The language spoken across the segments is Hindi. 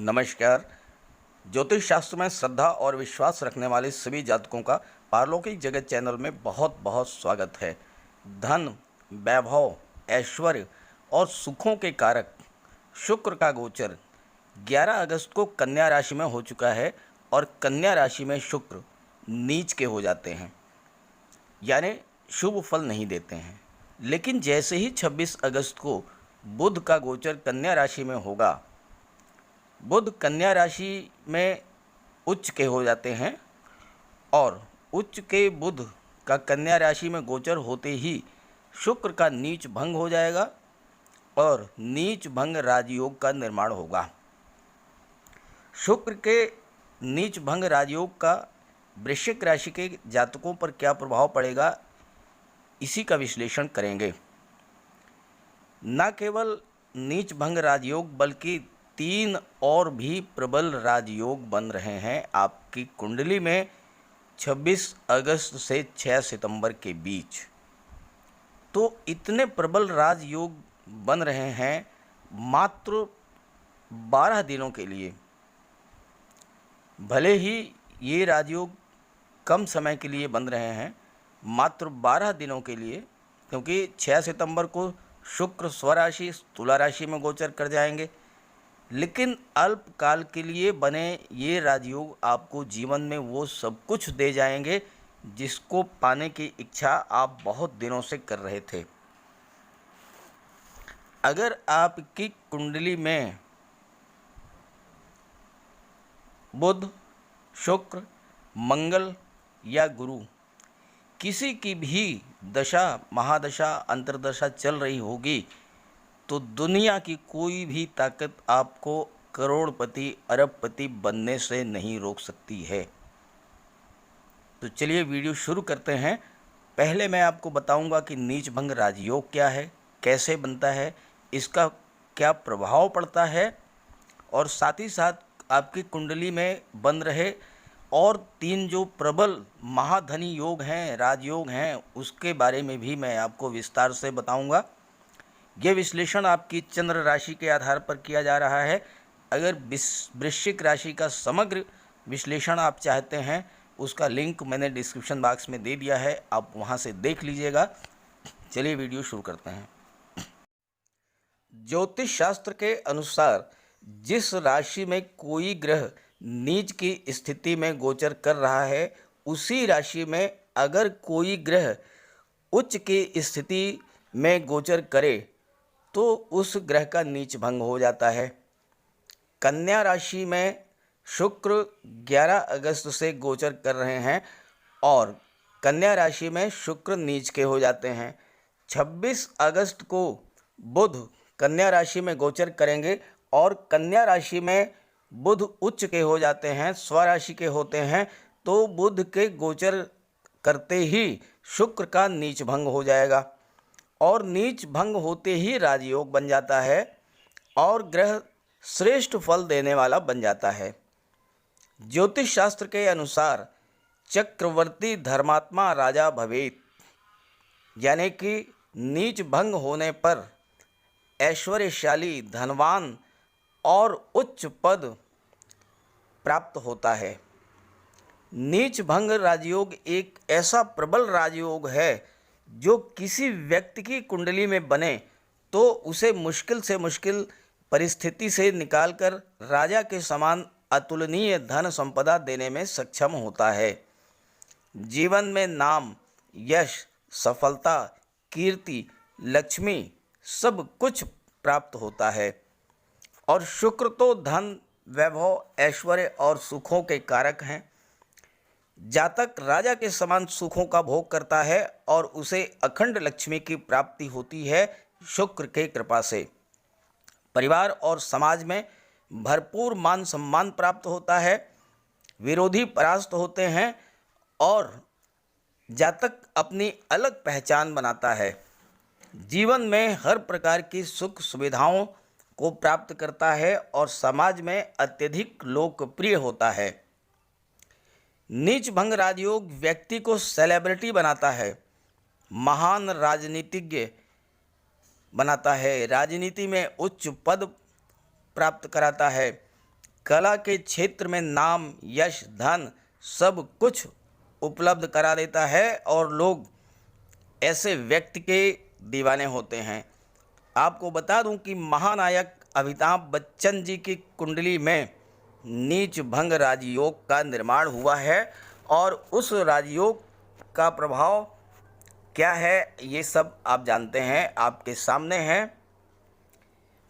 नमस्कार। ज्योतिष शास्त्र में श्रद्धा और विश्वास रखने वाले सभी जातकों का पारलौकिक जगत चैनल में बहुत बहुत स्वागत है। धन, वैभव, ऐश्वर्य और सुखों के कारक शुक्र का गोचर 11 अगस्त को कन्या राशि में हो चुका है और कन्या राशि में शुक्र नीच के हो जाते हैं, यानी शुभ फल नहीं देते हैं। लेकिन जैसे ही 26 अगस्त को बुध का गोचर कन्या राशि में होगा, बुध कन्या राशि में उच्च के हो जाते हैं और उच्च के बुध का कन्या राशि में गोचर होते ही शुक्र का नीच भंग हो जाएगा और नीच भंग राजयोग का निर्माण होगा। शुक्र के नीच भंग राजयोग का वृश्चिक राशि के जातकों पर क्या प्रभाव पड़ेगा, इसी का विश्लेषण करेंगे। न केवल नीच भंग राजयोग बल्कि 3 और भी प्रबल राजयोग बन रहे हैं आपकी कुंडली में 26 अगस्त से 6 सितंबर के बीच। तो इतने प्रबल राजयोग बन रहे हैं मात्र 12 दिनों के लिए। भले ही ये राजयोग कम समय के लिए बन रहे हैं, मात्र 12 दिनों के लिए, क्योंकि 6 सितंबर को शुक्र स्वराशि तुला राशि में गोचर कर जाएंगे। लेकिन अल्पकाल के लिए बने ये राजयोग आपको जीवन में वो सब कुछ दे जाएंगे जिसको पाने की इच्छा आप बहुत दिनों से कर रहे थे। अगर आपकी कुंडली में बुध, शुक्र, मंगल या गुरु किसी की भी दशा, महादशा, अंतर्दशा चल रही होगी तो दुनिया की कोई भी ताकत आपको करोड़पति, अरबपति बनने से नहीं रोक सकती है। तो चलिए वीडियो शुरू करते हैं। पहले मैं आपको बताऊंगा कि नीच भंग राजयोग क्या है, कैसे बनता है, इसका क्या प्रभाव पड़ता है और साथ ही साथ आपकी कुंडली में बन रहे और 3 जो प्रबल महाधनी योग हैं, राजयोग हैं, उसके बारे में भी मैं आपको विस्तार से बताऊंगा। यह विश्लेषण आपकी चंद्र राशि के आधार पर किया जा रहा है। अगर वृश्चिक राशि का समग्र विश्लेषण आप चाहते हैं, उसका लिंक मैंने डिस्क्रिप्शन बॉक्स में दे दिया है, आप वहां से देख लीजिएगा। चलिए वीडियो शुरू करते हैं। ज्योतिष शास्त्र के अनुसार जिस राशि में कोई ग्रह नीच की स्थिति में गोचर कर रहा है, उसी राशि में अगर कोई ग्रह उच्च की स्थिति में गोचर करे तो उस ग्रह का नीच भंग हो जाता है। कन्या राशि में शुक्र 11 अगस्त से गोचर कर रहे हैं और कन्या राशि में शुक्र नीच के हो जाते हैं। 26 अगस्त को बुध कन्या राशि में गोचर करेंगे और कन्या राशि में बुध उच्च के हो जाते हैं, स्वराशि के होते हैं। तो बुध के गोचर करते ही शुक्र का नीच भंग हो जाएगा और नीच भंग होते ही राजयोग बन जाता है और ग्रह श्रेष्ठ फल देने वाला बन जाता है। ज्योतिष शास्त्र के अनुसार चक्रवर्ती धर्मात्मा राजा भवेत, यानी कि नीच भंग होने पर ऐश्वर्यशाली, धनवान और उच्च पद प्राप्त होता है। नीच भंग राजयोग एक ऐसा प्रबल राजयोग है जो किसी व्यक्ति की कुंडली में बने तो उसे मुश्किल से मुश्किल परिस्थिति से निकालकर राजा के समान अतुलनीय धन संपदा देने में सक्षम होता है। जीवन में नाम, यश, सफलता, कीर्ति, लक्ष्मी सब कुछ प्राप्त होता है और शुक्र तो धन, वैभव, ऐश्वर्य और सुखों के कारक हैं। जातक राजा के समान सुखों का भोग करता है और उसे अखंड लक्ष्मी की प्राप्ति होती है शुक्र के कृपा से। परिवार और समाज में भरपूर मान सम्मान प्राप्त होता है, विरोधी परास्त होते हैं और जातक अपनी अलग पहचान बनाता है। जीवन में हर प्रकार की सुख सुविधाओं को प्राप्त करता है और समाज में अत्यधिक लोकप्रिय होता है। नीच भंग राजयोग व्यक्ति को सेलिब्रिटी बनाता है, महान राजनीतिज्ञ बनाता है, राजनीति में उच्च पद प्राप्त कराता है कला के क्षेत्र में नाम, यश, धन सब कुछ उपलब्ध करा देता है और लोग ऐसे व्यक्ति के दीवाने होते हैं। आपको बता दूं कि महानायक अमिताभ बच्चन जी की कुंडली में नीच भंग राजयोग का निर्माण हुआ है और उस राजयोग का प्रभाव क्या है ये सब आप जानते हैं, आपके सामने हैं।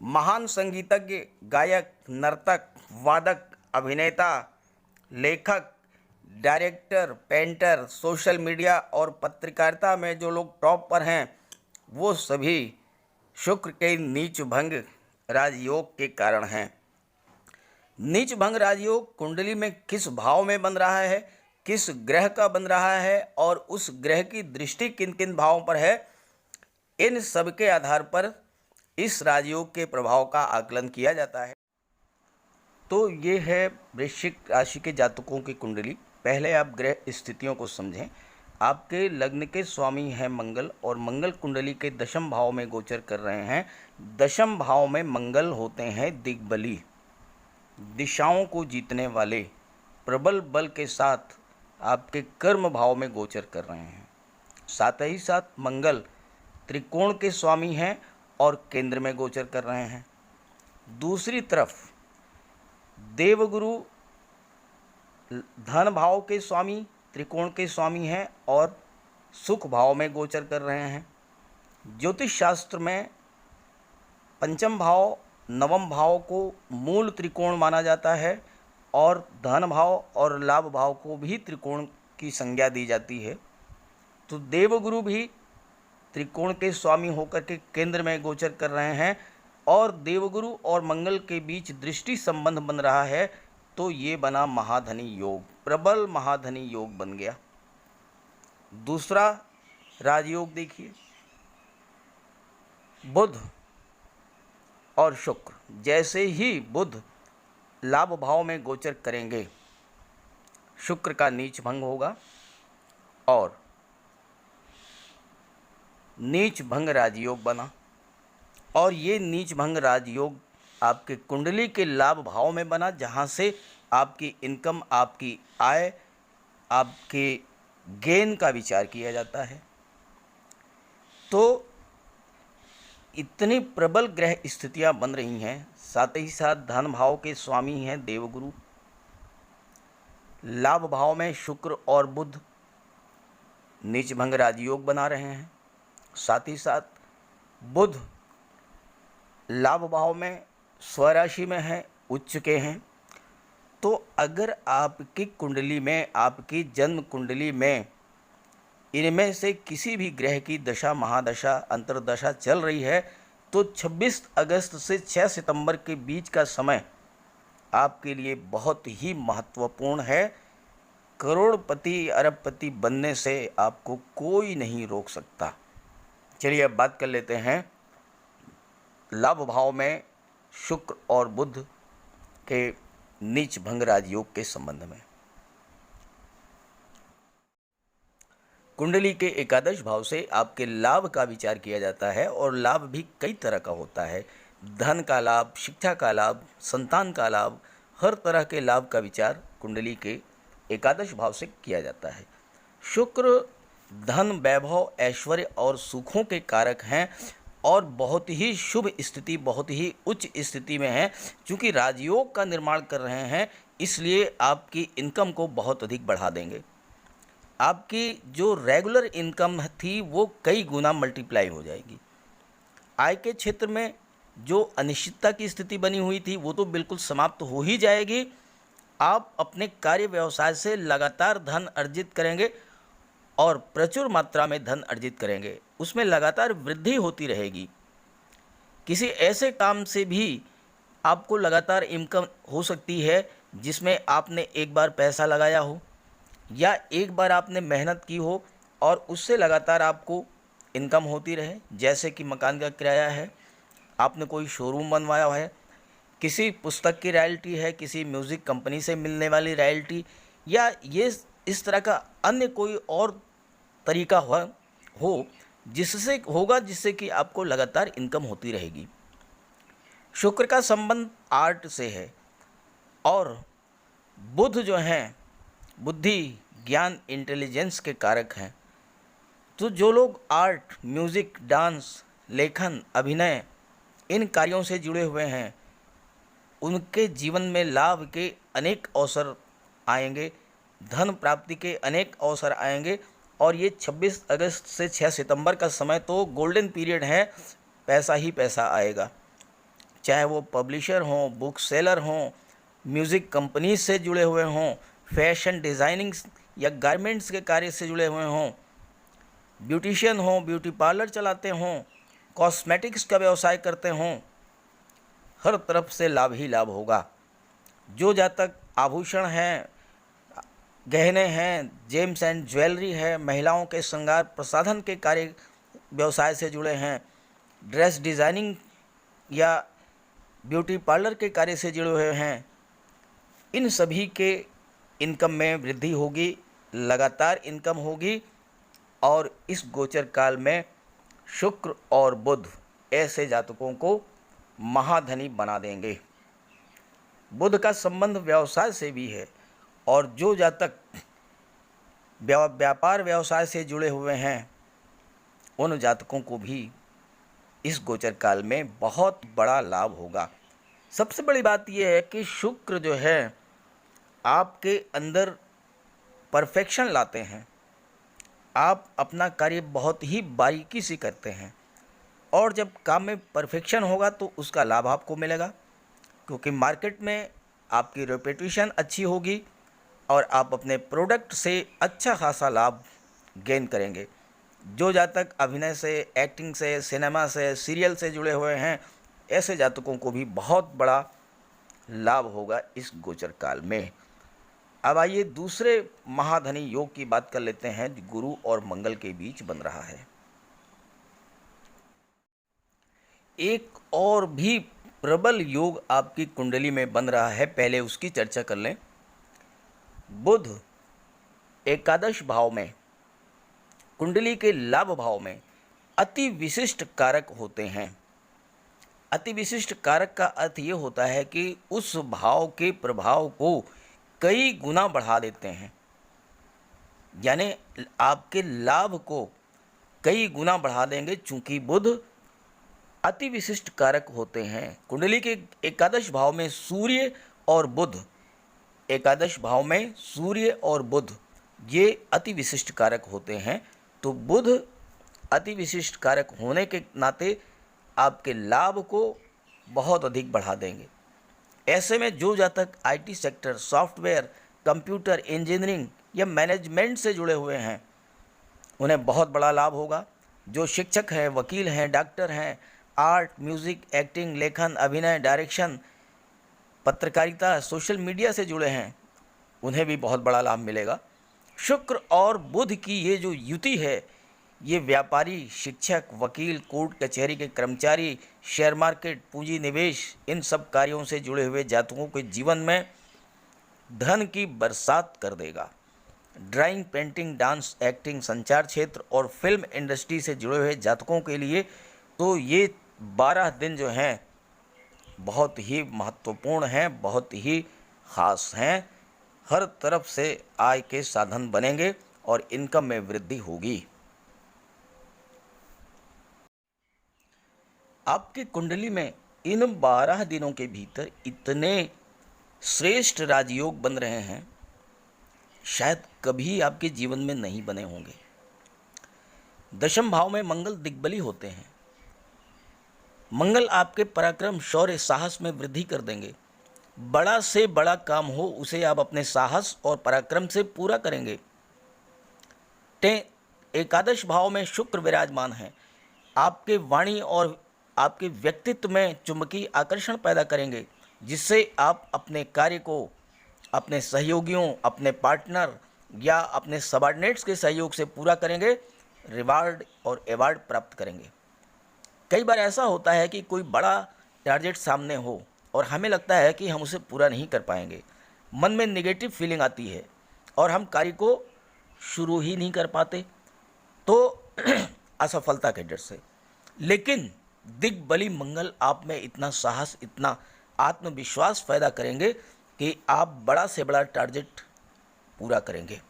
महान संगीतज्ञ, गायक, नर्तक, वादक, अभिनेता, लेखक, डायरेक्टर, पेंटर, सोशल मीडिया और पत्रकारिता में जो लोग टॉप पर हैं वो सभी शुक्र के नीच भंग राजयोग के कारण हैं। नीच भंग राजयोग कुंडली में किस भाव में बन रहा है, किस ग्रह का बन रहा है और उस ग्रह की दृष्टि किन किन भावों पर है, इन सब के आधार पर इस राजयोग के प्रभाव का आकलन किया जाता है। तो ये है वृश्चिक राशि के जातकों की कुंडली। पहले आप ग्रह स्थितियों को समझें। आपके लग्न के स्वामी हैं मंगल और मंगल कुंडली के दशम भाव में गोचर कर रहे हैं। दशम भाव में मंगल होते हैं दिग्बली, दिशाओं को जीतने वाले, प्रबल बल के साथ आपके कर्म भाव में गोचर कर रहे हैं। साथ ही साथ मंगल त्रिकोण के स्वामी हैं और केंद्र में गोचर कर रहे हैं। दूसरी तरफ देवगुरु धन भाव के स्वामी, त्रिकोण के स्वामी हैं और सुख भाव में गोचर कर रहे हैं। ज्योतिष शास्त्र में पंचम भाव, नवम भाव को मूल त्रिकोण माना जाता है और धन भाव और लाभ भाव को भी त्रिकोण की संज्ञा दी जाती है। तो देवगुरु भी त्रिकोण के स्वामी होकर के केंद्र में गोचर कर रहे हैं और देवगुरु और मंगल के बीच दृष्टि संबंध बन रहा है, तो ये बना महाधनी योग, प्रबल महाधनी योग बन गया। दूसरा राजयोग देखिए, बुध और शुक्र। जैसे ही बुध लाभ भाव में गोचर करेंगे, शुक्र का नीच भंग होगा और नीच भंग राजयोग बना। और ये नीच भंग राजयोग आपके कुंडली के लाभ भाव में बना, जहाँ से आपकी इनकम, आपकी आय, आपके गेन का विचार किया जाता है। तो इतनी प्रबल ग्रह स्थितियां बन रही हैं। साथ ही साथ धन भाव के स्वामी हैं देवगुरु, लाभ भाव में शुक्र और बुध नीच भंग राजयोग बना रहे हैं। साथ ही साथ बुध लाभ भाव में स्वराशि में है, उच्च के हैं। तो अगर आपकी कुंडली में, आपकी जन्म कुंडली में इनमें से किसी भी ग्रह की दशा, महादशा, अंतर्दशा चल रही है, तो 26 अगस्त से 6 सितंबर के बीच का समय आपके लिए बहुत ही महत्वपूर्ण है। करोड़पति, अरबपति बनने से आपको कोई नहीं रोक सकता। चलिए अब बात कर लेते हैं लाभ भाव में शुक्र और बुध के नीच भंग राजयोग के संबंध में। कुंडली के एकादश भाव से आपके लाभ का विचार किया जाता है और लाभ भी कई तरह का होता है। धन का लाभ, शिक्षा का लाभ, संतान का लाभ, हर तरह के लाभ का विचार कुंडली के एकादश भाव से किया जाता है। शुक्र धन, वैभव, ऐश्वर्य और सुखों के कारक हैं और बहुत ही शुभ स्थिति, बहुत ही उच्च स्थिति में है। चूँकि राजयोग का निर्माण कर रहे हैं, इसलिए आपकी इनकम को बहुत अधिक बढ़ा देंगे। आपकी जो रेगुलर इनकम थी वो कई गुना मल्टीप्लाई हो जाएगी। आय के क्षेत्र में जो अनिश्चितता की स्थिति बनी हुई थी वो तो बिल्कुल समाप्त हो ही जाएगी। आप अपने कार्य व्यवसाय से लगातार धन अर्जित करेंगे और प्रचुर मात्रा में धन अर्जित करेंगे, उसमें लगातार वृद्धि होती रहेगी। किसी ऐसे काम से भी आपको लगातार इनकम हो सकती है जिसमें आपने एक बार पैसा लगाया हो या एक बार आपने मेहनत की हो और उससे लगातार आपको इनकम होती रहे। जैसे कि मकान का किराया है, आपने कोई शोरूम बनवाया है, किसी पुस्तक की रॉयल्टी है, किसी म्यूज़िक कंपनी से मिलने वाली रॉयल्टी, या ये इस तरह का अन्य कोई और तरीका हो जिससे कि आपको लगातार इनकम होती रहेगी। शुक्र का संबंध आर्ट से है। और बुध जो हैं बुद्धि, ज्ञान, इंटेलिजेंस के कारक हैं। तो जो लोग आर्ट, म्यूज़िक, डांस, लेखन, अभिनय इन कार्यों से जुड़े हुए हैं उनके जीवन में लाभ के अनेक अवसर आएंगे, धन प्राप्ति के अनेक अवसर आएंगे। और ये 26 अगस्त से 6 सितंबर का समय तो गोल्डन पीरियड है, पैसा ही पैसा आएगा। चाहे वो पब्लिशर हों, बुक सेलर हों, म्यूज़िक कंपनीज से जुड़े हुए हों, फैशन डिज़ाइनिंग या गारमेंट्स के कार्य से जुड़े हुए हों, ब्यूटिशियन हों, ब्यूटी पार्लर चलाते हों, कॉस्मेटिक्स का व्यवसाय करते हों, हर तरफ से लाभ ही लाभ होगा। जो जातक आभूषण हैं, गहने हैं, जेम्स एंड ज्वेलरी है, महिलाओं के श्रृंगार प्रसाधन के कार्य व्यवसाय से जुड़े हैं, ड्रेस डिज़ाइनिंग या ब्यूटी पार्लर के कार्य से जुड़े हुए हैं, इन सभी के इनकम में वृद्धि होगी, लगातार इनकम होगी। और इस गोचर काल में शुक्र और बुध ऐसे जातकों को महाधनी बना देंगे। बुध का संबंध व्यवसाय से भी है और जो जातक व्यापार व्यवसाय से जुड़े हुए हैं उन जातकों को भी इस गोचर काल में बहुत बड़ा लाभ होगा। सबसे बड़ी बात यह है कि शुक्र जो है आपके अंदर परफेक्शन लाते हैं। आप अपना कार्य बहुत ही बारीकी से करते हैं और जब काम में परफेक्शन होगा तो उसका लाभ आपको मिलेगा, क्योंकि मार्केट में आपकी रेपुटेशन अच्छी होगी और आप अपने प्रोडक्ट से अच्छा खासा लाभ गेन करेंगे। जो जातक अभिनय से, एक्टिंग से, सिनेमा से, सीरियल से जुड़े हुए हैं ऐसे जातकों को भी बहुत बड़ा लाभ होगा इस गोचर काल में। अब आइए दूसरे महाधनी योग की बात कर लेते हैं जो गुरु और मंगल के बीच बन रहा है। एक और भी प्रबल योग आपकी कुंडली में बन रहा है, पहले उसकी चर्चा कर लें। बुध एकादश भाव में, कुंडली के लाभ भाव में अति विशिष्ट कारक होते हैं। अति विशिष्ट कारक का अर्थ ये होता है कि उस भाव के प्रभाव को कई गुना बढ़ा देते हैं, यानी आपके लाभ को कई गुना बढ़ा देंगे। चूंकि बुध अति विशिष्ट कारक होते हैं, कुंडली के एकादश भाव में सूर्य और बुध, एकादश भाव में सूर्य और बुध ये अति विशिष्ट कारक होते हैं। तो बुध अति विशिष्ट कारक होने के नाते आपके लाभ को बहुत अधिक बढ़ा देंगे। ऐसे में जो जातक IT sector, software, computer, engineering या मैनेजमेंट से जुड़े हुए हैं उन्हें बहुत बड़ा लाभ होगा। जो शिक्षक हैं, वकील हैं, डॉक्टर हैं, आर्ट, म्यूज़िक, एक्टिंग, लेखन, अभिनय, डायरेक्शन, पत्रकारिता, सोशल मीडिया से जुड़े हैं उन्हें भी बहुत बड़ा लाभ मिलेगा। शुक्र और बुध की ये जो युति है ये व्यापारी, शिक्षक, वकील, कोर्ट कचहरी के कर्मचारी, शेयर मार्केट, पूंजी निवेश इन सब कार्यों से जुड़े हुए जातकों के जीवन में धन की बरसात कर देगा। ड्राइंग, पेंटिंग, डांस, एक्टिंग, संचार क्षेत्र और फिल्म इंडस्ट्री से जुड़े हुए जातकों के लिए तो ये 12 दिन जो हैं बहुत ही महत्वपूर्ण हैं, बहुत ही ख़ास हैं। हर तरफ से आय के साधन बनेंगे और इनकम में वृद्धि होगी। आपकी कुंडली में इन 12 दिनों के भीतर इतने श्रेष्ठ राजयोग बन रहे हैं, शायद कभी आपके जीवन में नहीं बने होंगे। दशम भाव में मंगल दिग्बली होते हैं। मंगल आपके पराक्रम, शौर्य, साहस में वृद्धि कर देंगे। बड़ा से बड़ा काम हो उसे आप अपने साहस और पराक्रम से पूरा करेंगे। एकादश भाव में शुक्र विराजमान है, आपके वाणी और आपके व्यक्तित्व में चुंबकीय आकर्षण पैदा करेंगे, जिससे आप अपने कार्य को अपने सहयोगियों, अपने पार्टनर या अपने सबऑर्डिनेट्स के सहयोग से पूरा करेंगे, रिवार्ड और अवार्ड प्राप्त करेंगे। कई बार ऐसा होता है कि कोई बड़ा टारगेट सामने हो और हमें लगता है कि हम उसे पूरा नहीं कर पाएंगे, मन में नेगेटिव फीलिंग आती है और हम कार्य को शुरू ही नहीं कर पाते, तो असफलता के डर से। लेकिन दिग्बली मंगल आप में इतना साहस, इतना आत्मविश्वास पैदा करेंगे कि आप बड़ा से बड़ा टारगेट पूरा करेंगे।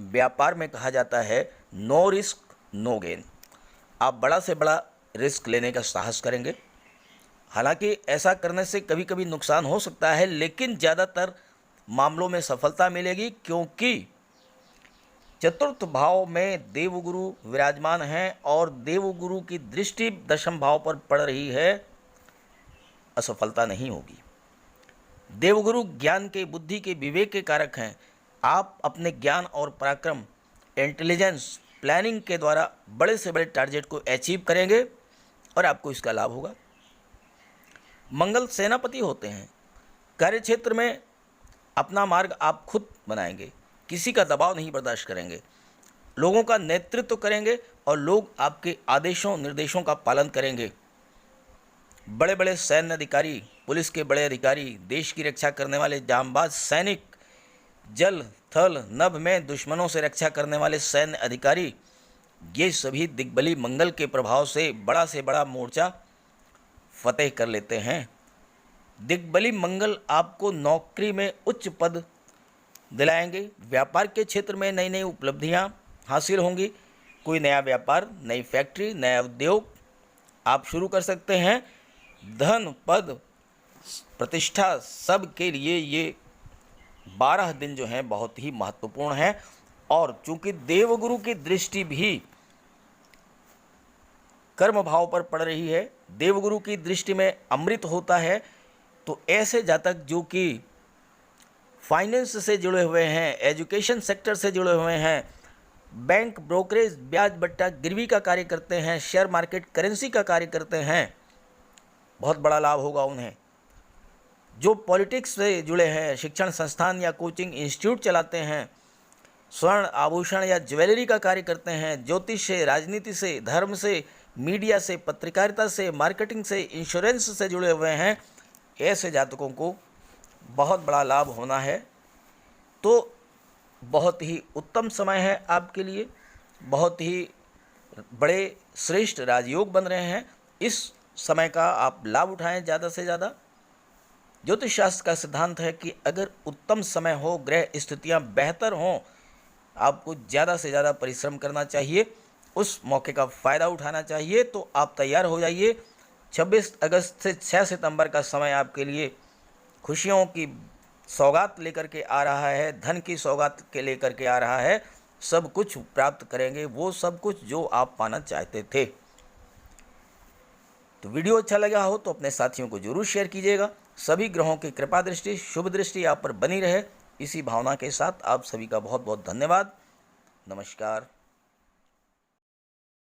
व्यापार में कहा जाता है नो रिस्क नो गेन। आप बड़ा से बड़ा रिस्क लेने का साहस करेंगे। हालांकि ऐसा करने से कभी कभी नुकसान हो सकता है, लेकिन ज़्यादातर मामलों में सफलता मिलेगी, क्योंकि चतुर्थ भाव में देवगुरु विराजमान हैं और देवगुरु की दृष्टि दशम भाव पर पड़ रही है। असफलता नहीं होगी। देवगुरु ज्ञान के, बुद्धि के, विवेक के कारक हैं। आप अपने ज्ञान और पराक्रम, इंटेलिजेंस, प्लानिंग के द्वारा बड़े से बड़े टारगेट को अचीव करेंगे और आपको इसका लाभ होगा। मंगल सेनापति होते हैं। कार्यक्षेत्र में अपना मार्ग आप खुद बनाएंगे, किसी का दबाव नहीं बर्दाश्त करेंगे, लोगों का नेतृत्व करेंगे और लोग आपके आदेशों निर्देशों का पालन करेंगे। बड़े बड़े सैन्य अधिकारी, पुलिस के बड़े अधिकारी, देश की रक्षा करने वाले जांबाज सैनिक, जल थल नभ में दुश्मनों से रक्षा करने वाले सैन्य अधिकारी, ये सभी दिग्बली मंगल के प्रभाव से बड़ा मोर्चा फतेह कर लेते हैं। दिग्बली मंगल आपको नौकरी में उच्च पद दिलाएंगे। व्यापार के क्षेत्र में नई नई उपलब्धियां हासिल होंगी। कोई नया व्यापार, नई फैक्ट्री, नया उद्योग आप शुरू कर सकते हैं। धन, पद, प्रतिष्ठा, सब के लिए ये 12 दिन जो हैं बहुत ही महत्वपूर्ण हैं। और चूंकि देवगुरु की दृष्टि भी कर्म भाव पर पड़ रही है, देवगुरु की दृष्टि में अमृत होता है, तो ऐसे जातक जो कि फाइनेंस से जुड़े हुए हैं, एजुकेशन सेक्टर से जुड़े हुए हैं, बैंक, ब्रोकरेज, ब्याज बट्टा गिरवी का कार्य करते हैं, शेयर मार्केट, करेंसी का कार्य करते हैं, बहुत बड़ा लाभ होगा उन्हें। जो पॉलिटिक्स से जुड़े हैं, शिक्षण संस्थान या कोचिंग इंस्टीट्यूट चलाते हैं, स्वर्ण आभूषण या ज्वेलरी का कार्य करते हैं, ज्योतिष से, राजनीति से, धर्म से, मीडिया से, पत्रकारिता से, मार्केटिंग से, इंश्योरेंस से जुड़े हुए हैं, ऐसे जातकों को बहुत बड़ा लाभ होना है। तो बहुत ही उत्तम समय है आपके लिए। बहुत ही बड़े श्रेष्ठ राजयोग बन रहे हैं। इस समय का आप लाभ उठाएं ज़्यादा से ज़्यादा। ज्योतिष शास्त्र का सिद्धांत है कि अगर उत्तम समय हो, ग्रह स्थितियां बेहतर हों, आपको ज़्यादा से ज़्यादा परिश्रम करना चाहिए, उस मौके का फ़ायदा उठाना चाहिए। तो आप तैयार हो जाइए। 26 अगस्त से 6 सितंबर का समय आपके लिए खुशियों की सौगात लेकर के आ रहा है, धन की सौगात के लेकर के आ रहा है। सब कुछ प्राप्त करेंगे, वो सब कुछ जो आप पाना चाहते थे। तो वीडियो अच्छा लगा हो तो अपने साथियों को जरूर शेयर कीजिएगा। सभी ग्रहों की कृपा दृष्टि, शुभ दृष्टि आप पर बनी रहे, इसी भावना के साथ आप सभी का बहुत बहुत धन्यवाद। नमस्कार।